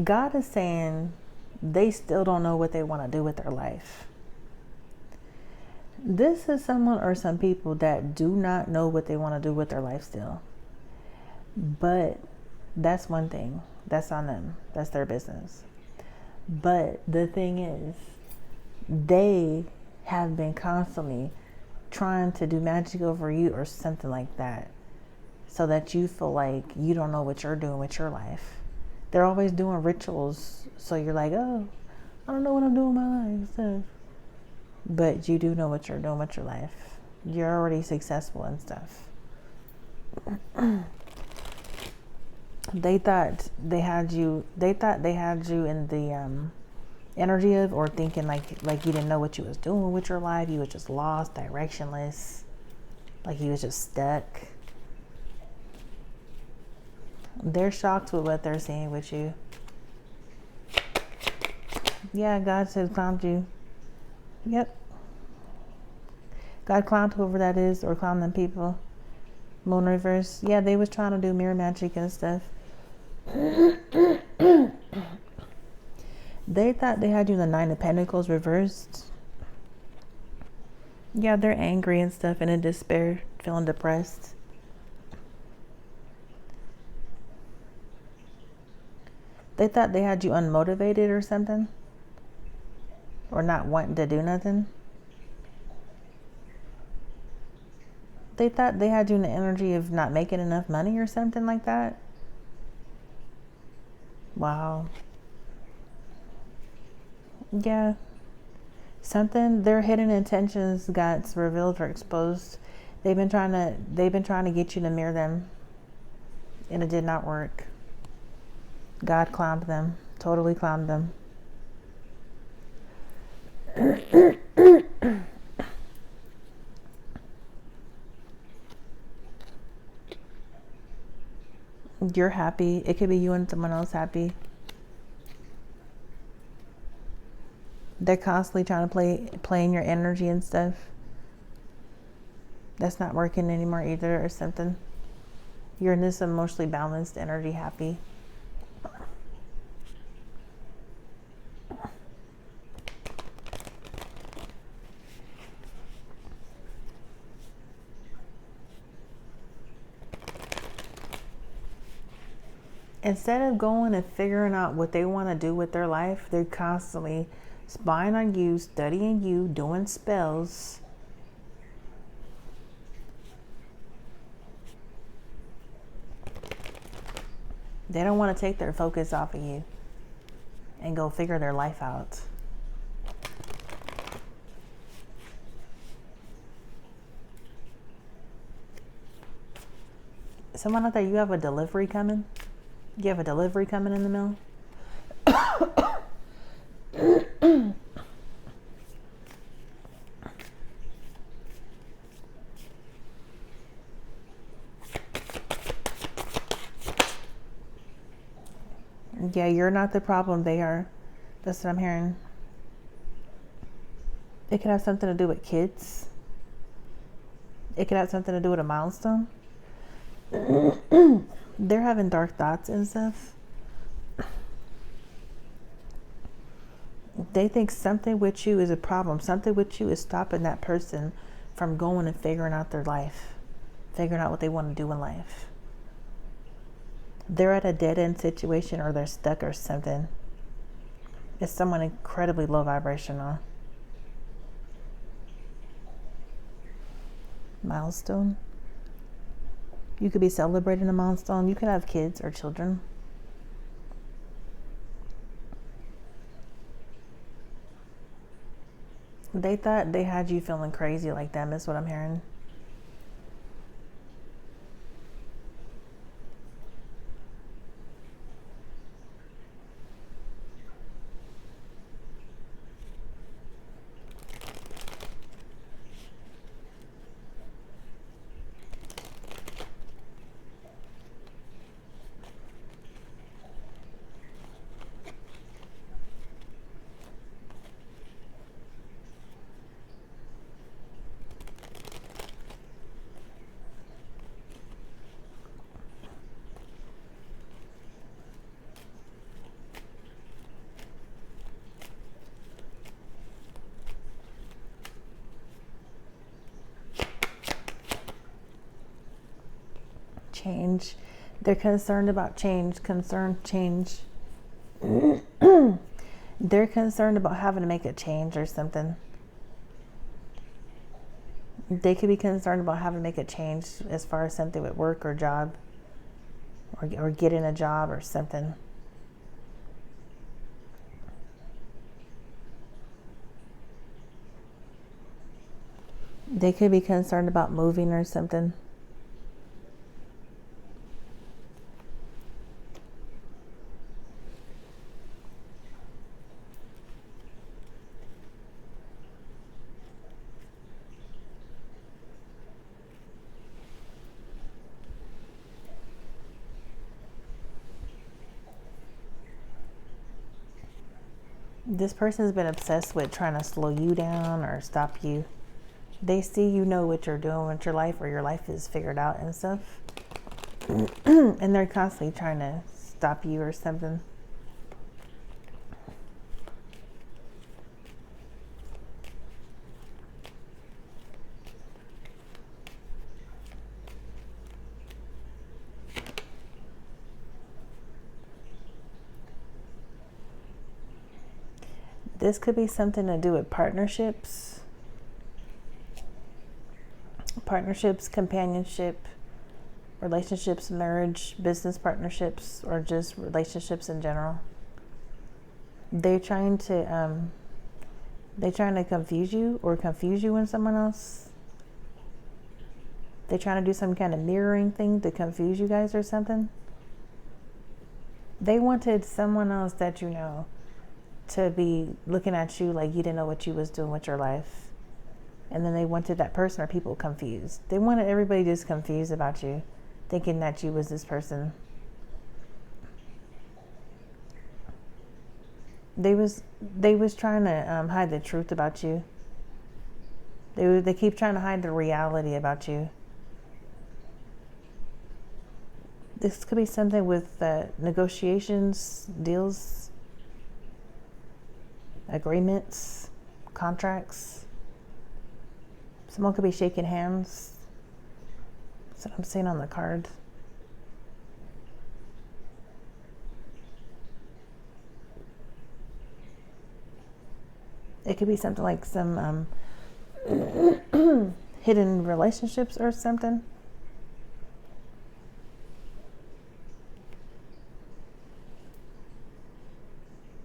God is saying they still don't know what they want to do with their life. This is someone or some people that do not know what they want to do with their life still. But that's one thing. That's on them. That's their business. But the thing is, they have been constantly trying to do magic over you or something like that, so that you feel like you don't know what you're doing with your life. They're always doing rituals, so you're like, oh, I don't know what I'm doing with my life. Stuff. But you do know what you're doing with your life. You're already successful and stuff. They thought they had you in the energy of, or thinking like you didn't know what you was doing with your life. You was just lost, directionless, like you was just stuck. They're shocked with what they're seeing with you. Yeah, God says clowned you. Yep. God clowned whoever that is, or clowned them people. Moon reverse. Yeah, they was trying to do mirror magic and stuff. They thought they had you in the 9 of Pentacles reversed. Yeah, they're angry and stuff and in despair, feeling depressed. They thought they had you unmotivated or something. Or not wanting to do nothing. They thought they had you in the energy of not making enough money or something like that. Wow. Yeah. Something, their hidden intentions got revealed or exposed. They've been trying to get you to mirror them, and it did not work. God clowned them, totally clowned them. You're happy. It could be you and someone else happy. They're constantly trying to play in your energy and stuff. That's not working anymore either, or something. You're in this emotionally balanced energy, happy. Instead of going and figuring out what they want to do with their life, they're constantly spying on you, studying you, doing spells. They don't want to take their focus off of you and go figure their life out. Someone out there, you have a delivery coming? You have a delivery coming in the mail? Yeah, you're not the problem. They are. That's what I'm hearing. It could have something to do with kids. It could have something to do with a milestone. They're having dark thoughts and stuff. They think something with you is a problem. Something with you is stopping that person from going and figuring out their life. Figuring out what they want to do in life. They're at a dead-end situation, or they're stuck or something. It's someone incredibly low vibrational. Milestone. You could be celebrating a milestone. You could have kids or children. They thought they had you feeling crazy like them, is what I'm hearing. change. They're concerned about change. Change. They're concerned about having to make a change or something. They could be concerned about having to make a change as far as something with work or job, or getting a job or something. They could be concerned about moving or something. This person's been obsessed with trying to slow you down or stop you. They see you know what you're doing with your life, or your life is figured out and stuff. And they're constantly trying to stop you or something. This could be something to do with partnerships. Partnerships, companionship, relationships, marriage, business partnerships, or just relationships in general. They're trying to confuse you with someone else. They're trying to do some kind of mirroring thing to confuse you guys or something. They wanted someone else that you know to be looking at you like you didn't know what you was doing with your life. And then they wanted that person or people confused. They wanted everybody just confused about you, thinking that you was this person. They was trying to hide the truth about you. They keep trying to hide the reality about you. This could be something with negotiations, deals, agreements, contracts. Someone could be shaking hands. That's what I'm seeing on the card. It could be something like some hidden relationships or something.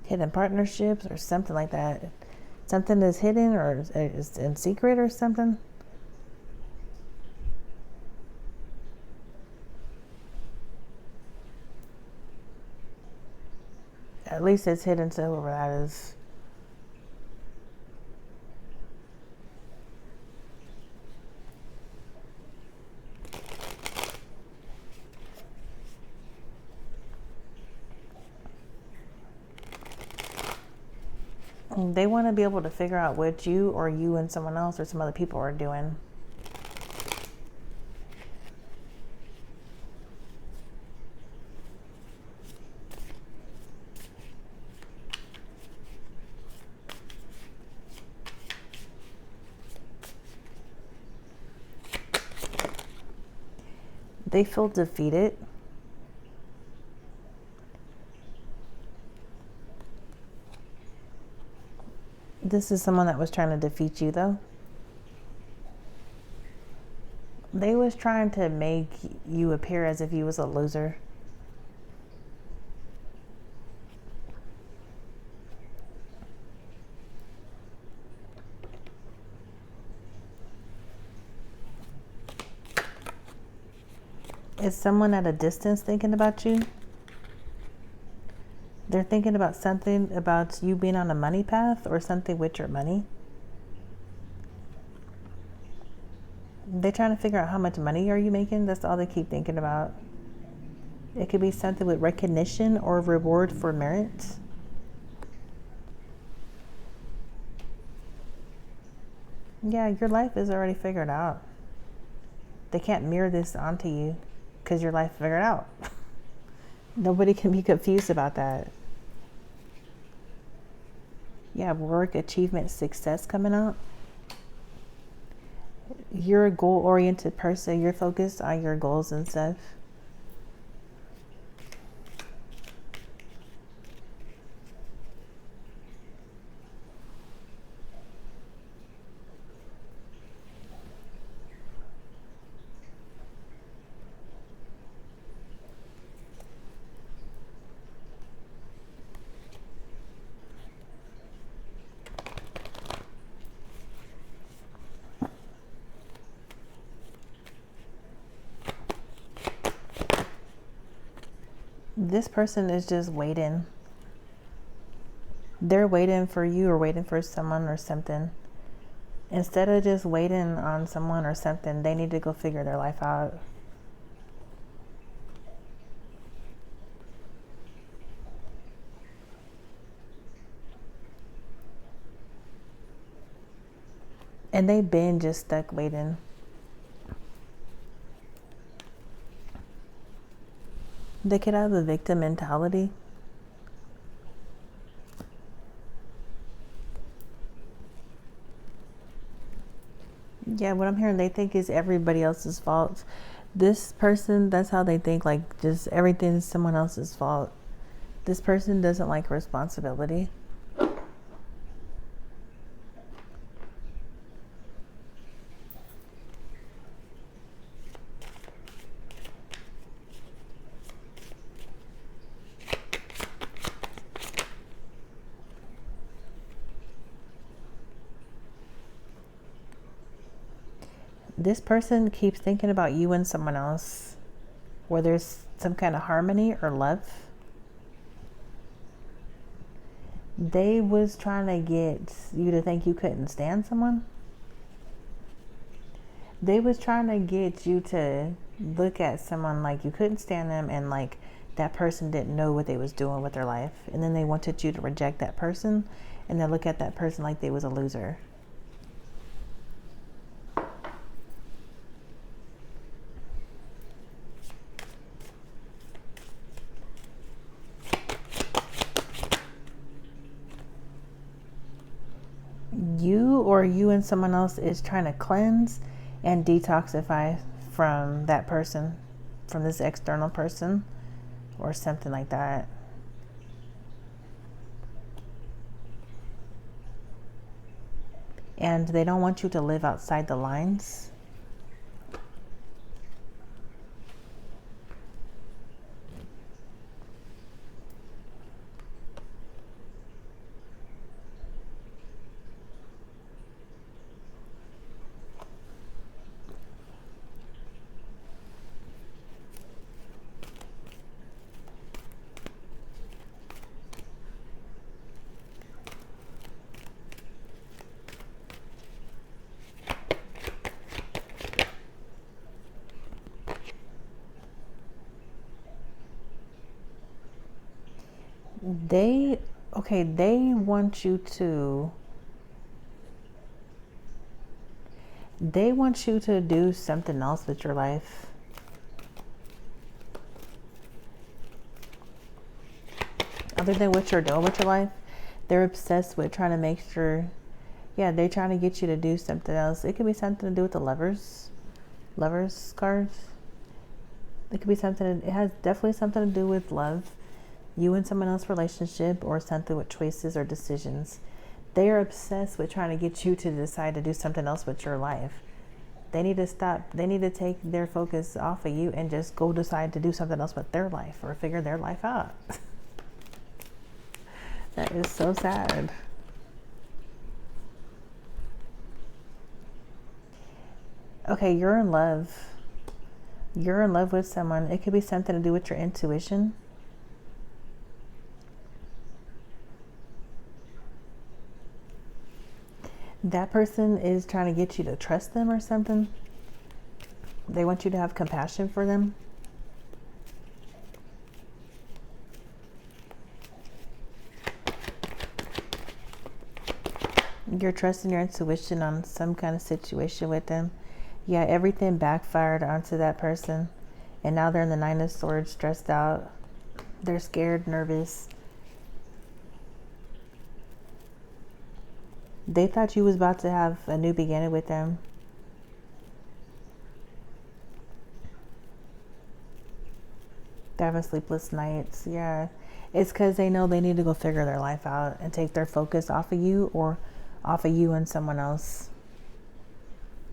Hidden partnerships or something like that. Something is hidden or is in secret or something. At least it's hidden to whoever that is. They want to be able to figure out what you and someone else or some other people are doing. They feel defeated. This is someone that was trying to defeat you, though. They was trying to make you appear as if you was a loser. Is someone at a distance thinking about you? They're thinking about something about you being on a money path or something with your money. They're trying to figure out how much money are you making. That's all they keep thinking about. It could be something with recognition or reward for merit. Yeah, your life is already figured out. They can't mirror this onto you because your life figured out. Nobody can be confused about that. You have work, achievement, success coming up. You're a goal-oriented person. You're focused on your goals and stuff. This person is just waiting. They're waiting for you or waiting for someone or something. Instead of just waiting on someone or something, they need to go figure their life out. And they've been just stuck waiting. They get out of the victim mentality. Yeah, what I'm hearing, they think is everybody else's fault. This person, that's how they think, like just everything is someone else's fault. This person doesn't like responsibility. This person keeps thinking about you and someone else, where there's some kind of harmony or love. They was trying to get you to think you couldn't stand someone. They was trying to get you to look at someone like you couldn't stand them, and like that person didn't know what they was doing with their life. And then they wanted you to reject that person and then look at that person like they was a loser. You and someone else is trying to cleanse and detoxify from that person, from this external person or something like that. And they don't want you to live outside the lines. They want you to do something else with your life. Other than what you're doing with your life, they're obsessed with trying to make sure, they're trying to get you to do something else. It could be something to do with the lovers cards. It could be something, it has definitely something to do with love. You and someone else's relationship, or something with choices or decisions. They are obsessed with trying to get you to decide to do something else with your life. They need to stop. They need to take their focus off of you and just go decide to do something else with their life or figure their life out. That is so sad. Okay, you're in love. You're in love with someone. It could be something to do with your intuition. That person is trying to get you to trust them or something. They want you to have compassion for them. You're trusting your intuition on some kind of situation with them. Yeah, everything backfired onto that person. And now they're in the Nine of Swords, stressed out. They're scared, nervous. They thought you was about to have a new beginning with them. They're having sleepless nights. Yeah. It's because they know they need to go figure their life out and take their focus off of you, or off of you and someone else.